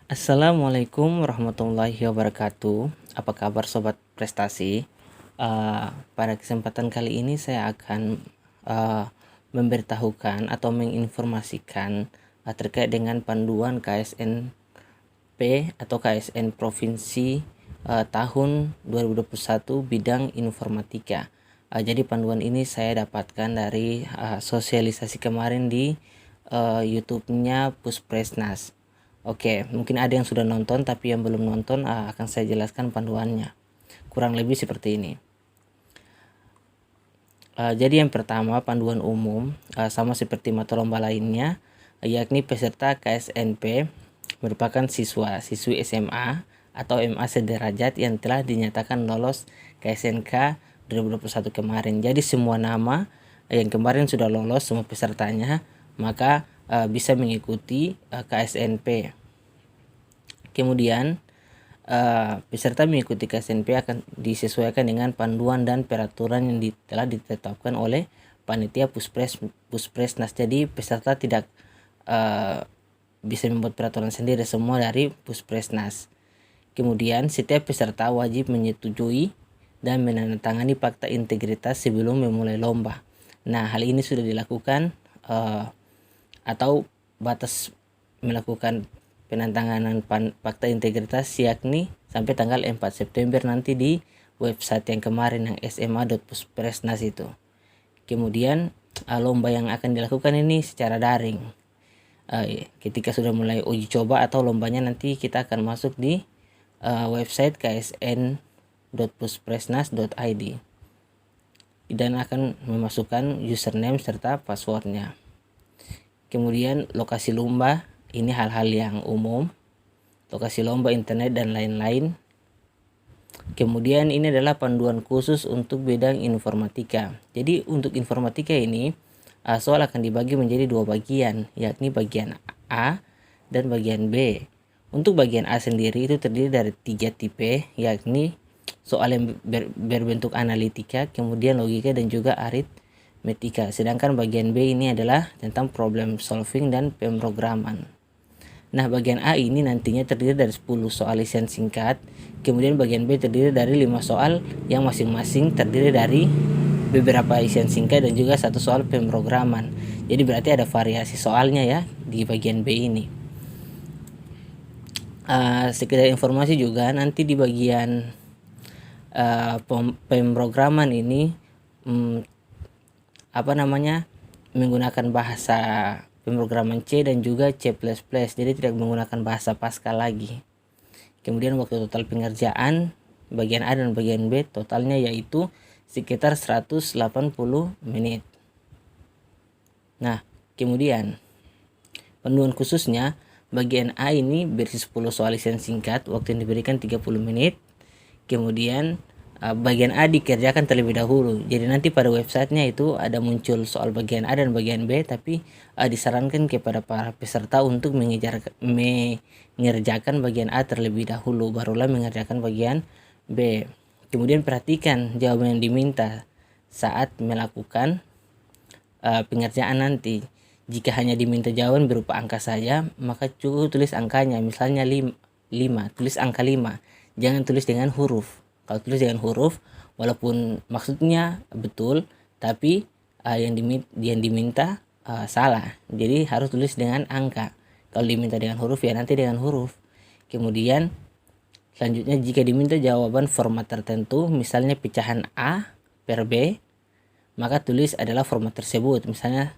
Assalamualaikum warahmatullahi wabarakatuh. Apa kabar sobat prestasi? Pada kesempatan kali ini saya akan memberitahukan atau menginformasikan terkait dengan panduan KSNP atau KSN Provinsi tahun 2021 bidang informatika. Jadi panduan ini saya dapatkan dari sosialisasi kemarin di YouTube-nya Puspresnas. Oke, mungkin ada yang sudah nonton, tapi yang belum nonton akan saya jelaskan panduannya. Kurang lebih seperti ini. Jadi yang pertama, panduan umum sama seperti mata lomba lainnya, yakni peserta KSNP merupakan siswi SMA atau MA sederajat yang telah dinyatakan lolos KSNK 2021 kemarin. Jadi semua nama yang kemarin sudah lolos, semua pesertanya, maka bisa mengikuti KSNP. Kemudian peserta mengikuti KSNP akan disesuaikan dengan panduan dan peraturan yang telah ditetapkan oleh panitia Puspresnas. Jadi peserta tidak bisa membuat peraturan sendiri, semua dari Puspresnas. Kemudian setiap peserta wajib menyetujui dan menandatangani fakta integritas sebelum memulai lomba. Nah, hal ini sudah dilakukan atau batas melakukan penandatanganan fakta integritas yakni sampai tanggal 4 September nanti di website yang kemarin yang sma.puspresnas itu. Kemudian lomba yang akan dilakukan ini secara daring. Ketika sudah mulai uji coba atau lombanya, nanti kita akan masuk di website ksn.puspresnas.id dan akan memasukkan username serta passwordnya. Kemudian lokasi lomba, ini hal-hal yang umum, lokasi lomba, internet, dan lain-lain. Kemudian ini adalah panduan khusus untuk bidang informatika. Jadi untuk informatika ini soal akan dibagi menjadi dua bagian, yakni bagian A dan bagian B. Untuk bagian A sendiri itu terdiri dari 3 tipe, yakni soal yang berbentuk analitika, kemudian logika, dan juga aritmetika. Sedangkan bagian B ini adalah tentang problem solving dan pemrograman. Nah, bagian A ini nantinya terdiri dari 10 soal isian singkat. Kemudian bagian B terdiri dari 5 soal yang masing-masing terdiri dari beberapa isian singkat dan juga 1 soal pemrograman. Jadi berarti ada variasi soalnya ya di bagian B ini. Sekedar informasi juga, nanti di bagian pemrograman ini menggunakan bahasa pemrograman C dan juga C++, jadi tidak menggunakan bahasa Pascal lagi. Kemudian waktu total pengerjaan bagian A dan bagian B totalnya yaitu sekitar 180 menit. Nah, kemudian panduan khususnya bagian A ini berisi 10 soal isian singkat, waktu yang diberikan 30 menit. Kemudian bagian A dikerjakan terlebih dahulu. Jadi nanti pada websitenya itu ada muncul soal bagian A dan bagian B, tapi disarankan kepada para peserta untuk mengerjakan bagian A terlebih dahulu, barulah mengerjakan bagian B. Kemudian perhatikan jawaban yang diminta saat melakukan pengerjaan nanti. Jika hanya diminta jawaban berupa angka saja, maka cukup tulis angkanya, misalnya 5, tulis angka 5. Jangan tulis dengan huruf. Kalau tulis dengan huruf, walaupun maksudnya betul, tapi yang diminta salah. Jadi harus tulis dengan angka. Kalau diminta dengan huruf ya nanti dengan huruf. Kemudian selanjutnya jika diminta jawaban format tertentu, misalnya pecahan A per B, maka tulis adalah format tersebut. Misalnya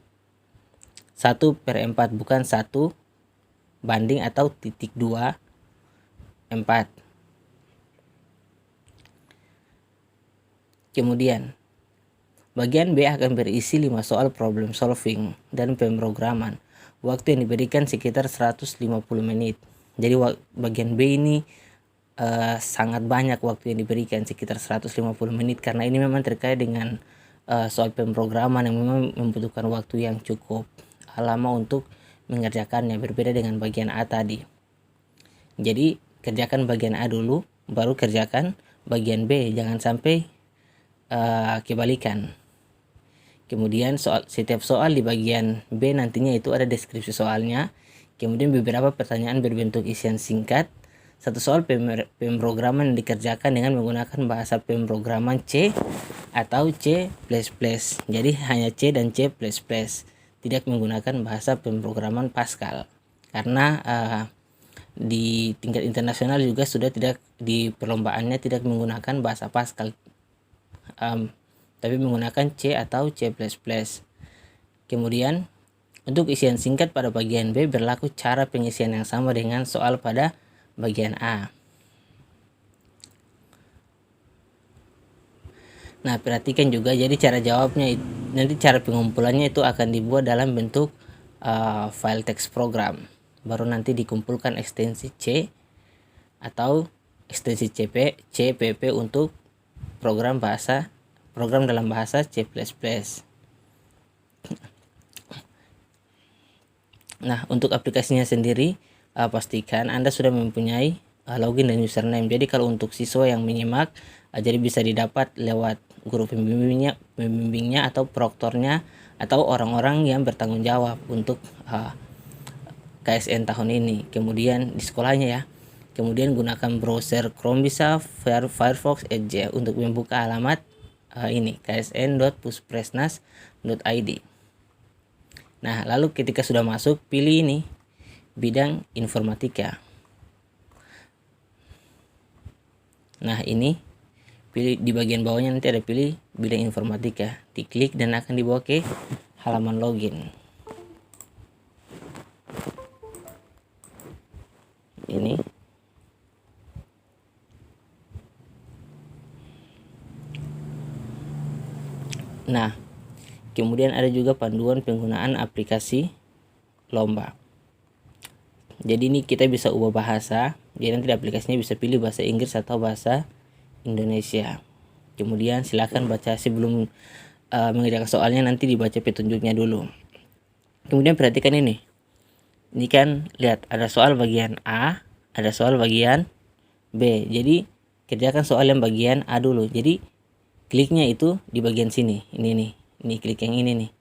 1/4, bukan 1 banding atau titik 2 4. Kemudian bagian B akan berisi 5 soal problem solving dan pemrograman. Waktu yang diberikan sekitar 150 menit. Jadi bagian B ini sangat banyak waktu yang diberikan, sekitar 150 menit, karena ini memang terkait dengan soal pemrograman yang memang membutuhkan waktu yang cukup lama untuk mengerjakannya, berbeda dengan bagian A tadi. Jadi kerjakan bagian A dulu, baru kerjakan bagian B, jangan sampai kebalikan. Kemudian setiap soal di bagian B nantinya itu ada deskripsi soalnya. Kemudian beberapa pertanyaan berbentuk isian singkat. Satu soal pemrograman yang dikerjakan dengan menggunakan bahasa pemrograman C atau C++. Jadi hanya C dan C++. Tidak menggunakan bahasa pemrograman Pascal. Karena di tingkat internasional juga sudah tidak, di perlombaannya tidak menggunakan bahasa Pascal, tapi menggunakan C atau C++. Kemudian untuk isian singkat pada bagian B berlaku cara pengisian yang sama dengan soal pada bagian A. Nah, perhatikan juga, jadi cara jawabnya nanti cara pengumpulannya itu akan dibuat dalam bentuk file text program. Baru nanti dikumpulkan ekstensi C atau ekstensi CPP untuk program dalam bahasa C++. Nah, untuk aplikasinya sendiri, pastikan Anda sudah mempunyai login dan username. Jadi kalau untuk siswa yang menyimak, jadi bisa didapat lewat guru pembimbingnya atau proktornya atau orang-orang yang bertanggung jawab untuk KSN tahun ini. Kemudian di sekolahnya ya. Kemudian gunakan browser Chrome bisa, Firefox, Edge untuk membuka alamat ini ksn.puspresnas.id. Nah, lalu ketika sudah masuk, pilih ini bidang informatika. Nah, ini pilih di bagian bawahnya, nanti ada pilih bidang informatika. Diklik dan akan dibawa ke halaman login. Ini. Nah, kemudian ada juga panduan penggunaan aplikasi lomba. Jadi ini kita bisa ubah bahasa. Jadi nanti aplikasinya bisa pilih bahasa Inggris atau bahasa Indonesia. Kemudian silakan baca sebelum mengerjakan soalnya, nanti dibaca petunjuknya dulu. Kemudian perhatikan ini. Ini kan lihat ada soal bagian A, ada soal bagian B. Jadi kerjakan soal yang bagian A dulu. Jadi kliknya itu di bagian sini. Ini nih. Ini klik yang ini nih.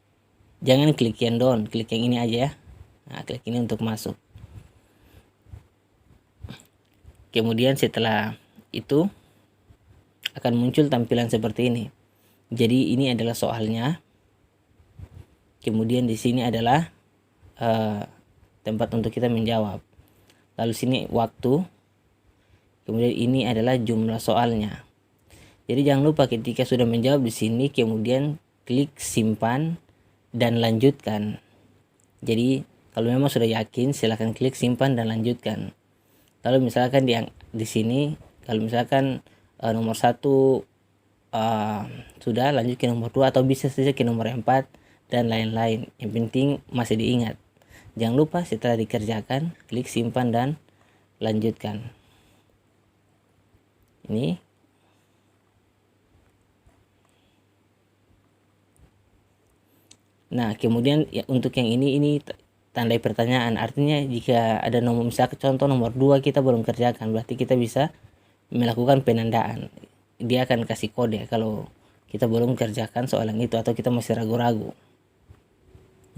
Jangan klik yang down, klik yang ini aja ya. Nah, klik ini untuk masuk. Kemudian setelah itu akan muncul tampilan seperti ini. Jadi ini adalah soalnya. Kemudian di sini adalah tempat untuk kita menjawab. Lalu sini waktu. Kemudian ini adalah jumlah soalnya. Jadi jangan lupa ketika sudah menjawab di sini, kemudian klik simpan dan lanjutkan. Jadi kalau memang sudah yakin, silahkan klik simpan dan lanjutkan. Lalu misalkan di sini, kalau misalkan nomor 1 sudah, lanjut ke nomor 2 atau bisa saja ke nomor 4 dan lain-lain. Yang penting masih diingat. Jangan lupa setelah dikerjakan, klik simpan dan lanjutkan. Ini. Nah, kemudian ya, untuk yang ini tandai pertanyaan. Artinya jika ada nomor, misalkan contoh nomor 2 kita belum kerjakan, berarti kita bisa melakukan penandaan. Dia akan kasih kode kalau kita belum kerjakan soal yang itu atau kita masih ragu-ragu.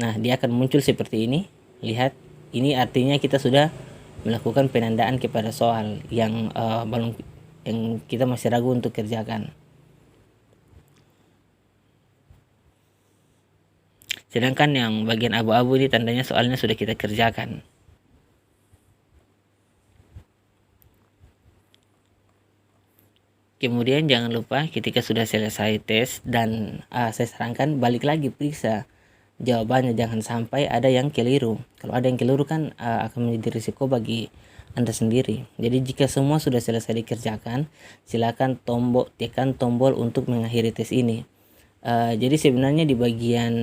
Nah, dia akan muncul seperti ini. Lihat, ini artinya kita sudah melakukan penandaan kepada soal yang belum, yang kita masih ragu untuk kerjakan. Sedangkan yang bagian abu-abu ini tandanya soalnya sudah kita kerjakan. Kemudian jangan lupa ketika sudah selesai tes dan saya sarankan balik lagi periksa jawabannya, jangan sampai ada yang keliru. Kalau ada yang keliru kan akan menjadi risiko bagi Anda sendiri. Jadi jika semua sudah selesai dikerjakan, silakan tekan tombol untuk mengakhiri tes ini. Jadi sebenarnya di bagian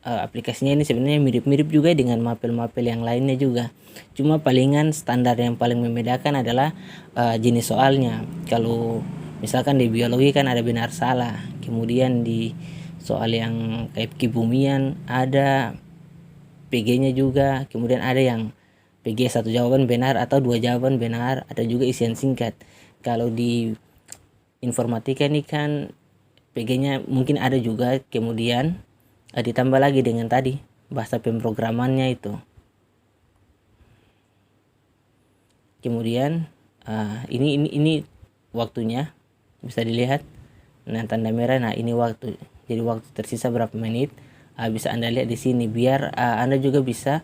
aplikasinya ini sebenarnya mirip-mirip juga dengan mapel-mapel yang lainnya juga. Cuma palingan standar yang paling membedakan adalah jenis soalnya. Kalau misalkan di biologi kan ada benar salah. Kemudian di soal yang kayak kebumian ada PG-nya juga. Kemudian ada yang PG 1 jawaban benar atau 2 jawaban benar. Ada juga isian singkat. Kalau di informatika ini kan PG-nya mungkin ada juga, kemudian ditambah lagi dengan tadi bahasa pemrogramannya itu. Kemudian ini waktunya bisa dilihat. Nah, tanda merah, nah ini waktu. Jadi waktu tersisa berapa menit, bisa Anda lihat di sini, biar Anda juga bisa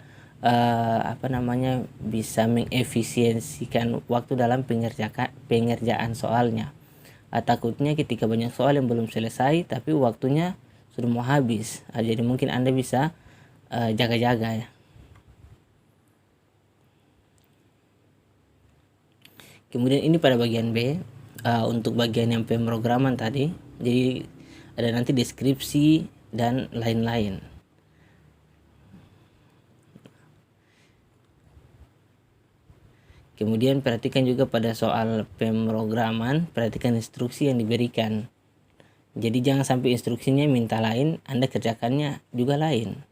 bisa mengefisiensikan waktu dalam pengerjaan soalnya. Takutnya ketika banyak soal yang belum selesai tapi waktunya sudah mau habis, jadi mungkin Anda bisa jaga-jaga ya. Kemudian ini pada bagian B, untuk bagian yang pemrograman tadi, jadi ada nanti deskripsi dan lain-lain. Kemudian perhatikan juga pada soal pemrograman, perhatikan instruksi yang diberikan. Jadi jangan sampai instruksinya minta lain, Anda kerjakannya juga lain.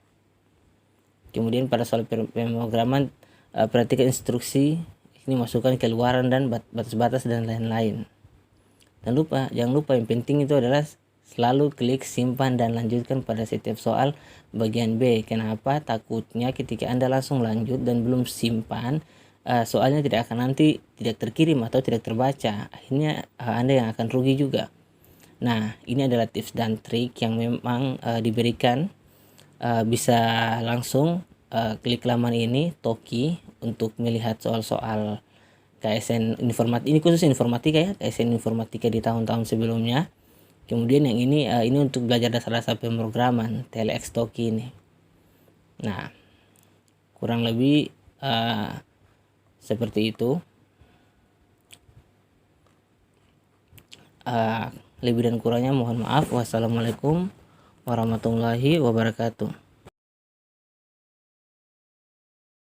Kemudian pada soal pemrograman, perhatikan instruksi, ini masukkan keluaran dan batas-batas dan lain-lain. Dan jangan lupa yang penting itu adalah selalu klik simpan dan lanjutkan pada setiap soal bagian B. Kenapa? Takutnya ketika Anda langsung lanjut dan belum simpan, soalnya tidak terkirim atau tidak terbaca. Akhirnya Anda yang akan rugi juga. Nah, ini adalah tips dan trik yang memang diberikan. Bisa langsung klik laman ini, Toki, untuk melihat soal-soal KSN informatika. Ini khusus informatika ya, KSN informatika di tahun-tahun sebelumnya. Kemudian yang ini untuk belajar dasar-dasar pemrograman, TLX Toki ini. Nah, kurang lebih seperti itu. Lebih dan kurangnya mohon maaf. Wassalamualaikum warahmatullahi wabarakatuh.